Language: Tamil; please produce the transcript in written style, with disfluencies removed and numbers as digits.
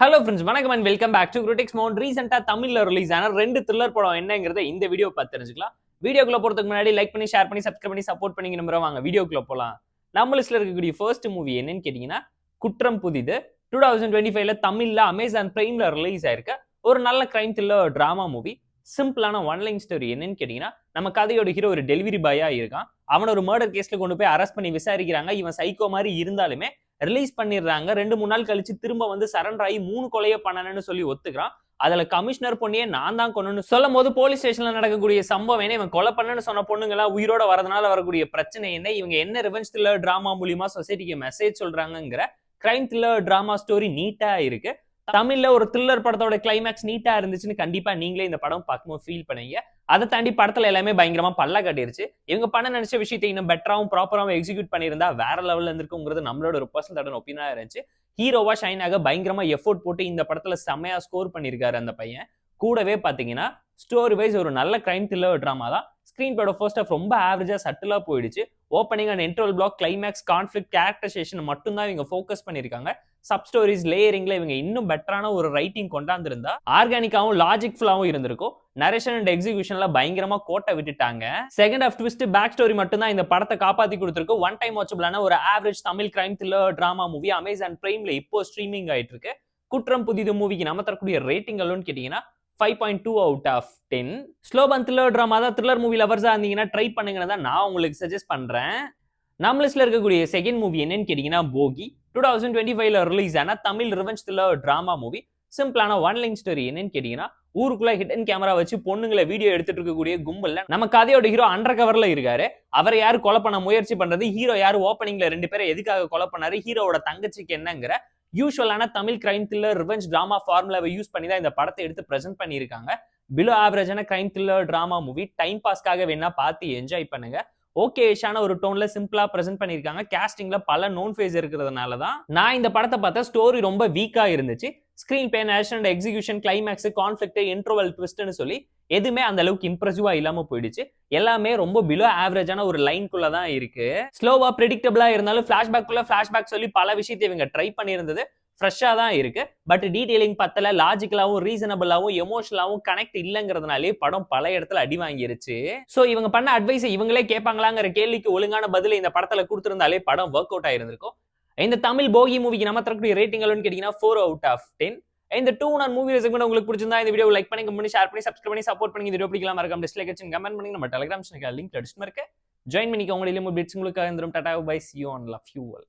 ஹலோ ஃப்ரெண்ட்ஸ், வணக்கம் and welcome back to critics mount. ரீசெண்டா தமிழ்ல ரிலீஸ் ஆன 2 த்ரில்லர் படம் என்னங்கிறத இந்த வீடியோ பார்த்து தெரிஞ்சுக்கலாம். வீடியோக்குள்ள போறதுக்கு முன்னாடி லைக் பண்ணி, ஷேர் பண்ணி, சப்ஸ்கிரைப் பண்ணி சப்போர்ட் பண்ணி நம்புறோம். வாங்க வீடியோக்குள்ள போலாம். நம்ம லிஸ்ட்ல இருக்கக்கூடிய ஃபர்ஸ்ட் மூவி என்னன்னு கேட்டீங்கன்னா, குற்றம் புதிது. 2025ல தமிழ்ல அமேசான் பிரைம்ல ரிலீஸ் ஆயிருக்க ஒரு நல்ல கிரைம் த்ரில்லர் டிராமா மூவி. சிம்பிளான ஒன் லைன் ஸ்டோரி என்னன்னு கேட்டீங்கன்னா, நம்ம கதையோட ஹீரோ ஒரு டெலிவரி பாயா இருக்கான். அவன ஒரு மர்டர் கேஸ்ல கொண்டு போய் அரெஸ்ட் பண்ணி விசாரிக்கிறாங்க. இவன் சைக்கோ மாதிரி இருந்தாலுமே ரிலீஸ் பண்ணிடுறாங்க. 2-3 நாள் கழிச்சு திரும்ப வந்து சரண்டர் ஆகி 3 கொலையை பண்ணணும்னு சொல்லி ஒத்துக்கிறான். அதுல கமிஷனர் பொண்ணையே நான் தான் கொன்னு சொல்லும் போது போலீஸ் ஸ்டேஷன்ல நடக்கக்கூடிய சம்பவம் என்ன, இவன் கொலை பண்ணனு சொன்ன பொண்ணுங்களா உயிரோட வரதுனால வரக்கூடிய பிரச்சனை என்ன, இவங்க என்ன ரிவெஞ்ச் த்ரில்லர் டிராமா மூலியமா சொசைட்டிக்கு மெசேஜ் சொல்றாங்கிற கிரைம் த்ரில்லர் டிராமா ஸ்டோரி நீட்டா இருக்கு. தமிழ்ல ஒரு த்ரில்லர் படத்தோட கிளைமேக்ஸ் நீட்டா இருந்துச்சுன்னு கண்டிப்பா நீங்களே இந்த படம் பார்க்கும்போது ஃபீல் பண்ணீங்க. அதை தாண்டி படத்துல எல்லாமே பயங்கரமா பல்ல கட்டிருச்சு. இவங்க பண்ண நினைச்ச விஷயத்தை இன்னும் பெட்டராவும் ப்ராப்பராவும் எக்ஸிக்யூட் பண்ணியிருந்தா வேற லெவல்ல இருந்திருக்குங்கிறது நம்மளோட ஒரு பர்சனல் ஒப்பீனியா இருந்துச்சு. ஹீரோவா ஷைன் ஆக பயங்கரமா எஃபோர்ட் போட்டு இந்த படத்துல செம்மையா ஸ்கோர் பண்ணிருக்காரு அந்த பையன். கூடவே பாத்தீங்கன்னா ஸ்டோரி வைஸ் ஒரு நல்ல கிரைம் த்ரில்லர் டிராமா தான். ஸ்கிரீன் பிளேயோட ஃபர்ஸ்ட் ஹாஃப் ரொம்ப ஆவரேஜா சட்டிலா போயிடுச்சு. Opening and interval block, climax, conflict, characterization மட்டும் தான் இவங்க ஃபோக்கஸ் பண்ணிருக்காங்க. சப் ஸ்டோரிஸ், லேயரிங்ல இவங்க இன்னும் பெட்டரான ஒரு ரைட்டிங் கொண்டாந்துருந்தா ஆர்கானிக்காவும் லாஜிக்ஃபுல்லாவும் இருந்திருக்கும். நரேஷன் அண்ட் எக்ஸிகியூஷன்ல பயங்கரமா கோட்டை விட்டுட்டாங்க. Second half twist, back story மட்டும் தான் இந்த படத்தை காப்பாத்தி கொடுத்திருக்கு. ஒன் டைம் வாட்சபிளான ஒரு average Tamil crime thriller drama movie Amazon பிரைம்ல இப்போ ஸ்ட்ரீமிங் ஆயிட்டு இருக்கு. குற்றம் புதிது மூவிக்கு நம்ம தரக்கூடிய ரேட்டிங் எல்லாம் கேட்டீங்கன்னா 5.2 out of 10. Slow burn thriller drama தான். த்ரில்லர் மூவி லவர்ஸா இருந்தீங்கன்னா ட்ரை பண்ணுங்கன்னு தான் நான் உங்களுக்கு சஜஸ்ட் பண்றேன். நம்ம லிஸ்ட்ல இருக்கக்கூடிய செகண்ட் மூவி என்னன்னு கேட்டீங்கன்னா போகி. 2025ல ரிலீஸ் ஆன Tamil revenge thriller drama movie. சிம்பிளான ஒன் லைன் ஸ்டோரி என்னன்னு கேட்டீங்கன்னா, ஊருக்குள்ள ஹிடன் கேமரா வச்சு பொண்ணுங்களை வீடியோ எடுத்துட்டு இருக்கக்கூடிய கும்பல்ல நம்ம கதையோட ஹீரோ அண்டர் கவர்ல இருக்காரு. அவரை யாரு கொலை பண்ண முயற்சி பண்றது, ஹீரோ யாரு ஓப்பனிங்ல 2 பேரை எதுக்காக கொலை பண்ணாரு, ஹீரோவோட தங்கச்சிக்கு என்னங்கிற யூசுவலான Tamil crime thriller revenge drama ஃபார்முலாவை யூஸ் பண்ணி தான் இந்த படத்தை எடுத்து பிரசென்ட் பண்ணியிருக்காங்க. பிலோ ஆவரேஜான crime thriller drama movie. Time பாஸ்க்காக வேணா பார்த்து என்ஜாய் பண்ணுங்க. ஓகேஷான ஒரு டோன்ல சிம்பிளா பிரசென்ட் பண்ணிருக்காங்க. கேஸ்டிங்ல பல நோன் ஃபேஸ் இருக்கிறதுனால தான் நான் இந்த படத்தை பார்த்தா ஸ்டோரி ரொம்ப வீக்கா இருந்துச்சு. Screenplay, narration and execution, climax, conflict, interval ட்விஸ்ட்னு சொல்லி எதுவுமே அந்த அளவுக்கு இம்ப்ரெசிவா இல்லாம போயிடுச்சு. எல்லாமே ரொம்ப பிலோ ஆவரேஜான ஒரு லைன்குள்ள தான் இருக்கு. ஸ்லோவா பிரெடிக்டபிளா இருந்தாலும் பிளாஷ்பேக் சொல்லி பல விஷயத்தை இவங்க ட்ரை பண்ணியிருந்தது ஃப்ரெஷ்ஷா தான் இருக்கு. பட் டீடைலிங் பத்தல, லாஜிக்கலாவும் ரீசனபிளாவும் எமோஷனலாவும் கனெக்ட் இல்லங்கிறதுனாலே படம் பல இடத்துல அடி வாங்கிருச்சு. சோ இவங்க பண்ண அட்வைஸ் இவங்களே கேட்பாங்களாங்கிற கேள்விக்கு ஒழுங்கான பதில இந்த படத்துல கொடுத்திருந்தாலே படம் ஒர்க் அவுட் ஆயிருந்திருக்கும். இந்த தமிழ் போகி மூவிக்கு நம்ம தரக்கூடிய ரேட்டிங் எல்லாம் கேட்டீங்கன்னா 4 out of 10. இந்த 2 நான் மூவி ரெசிமெண்ட் உங்களுக்கு பிடிச்சிருந்தா இந்த வீடியோ லைக் பண்ணி, கமெண்ட் பண்ணி, ஷேர் பண்ணி, சப்ஸ்கிரைப் பண்ணி சப்போர்ட் பண்ணி. இந்த வீடியோ பிடிக்கலாம் மறக்காம டிஸ்லைக் அடிச்சு கமெண்ட் பண்ணி. நம்ம டெலிகிராம் சேனல் லிங்க் டிஸ்கிரிப்ஷன்ல இருக்கு. ஜாயின் பண்ணிக்கோங்க. உங்க டெய்லி அப்டேட்ஸ் உங்களுக்கு இருந்துரும். Tata bye, see you and love you all.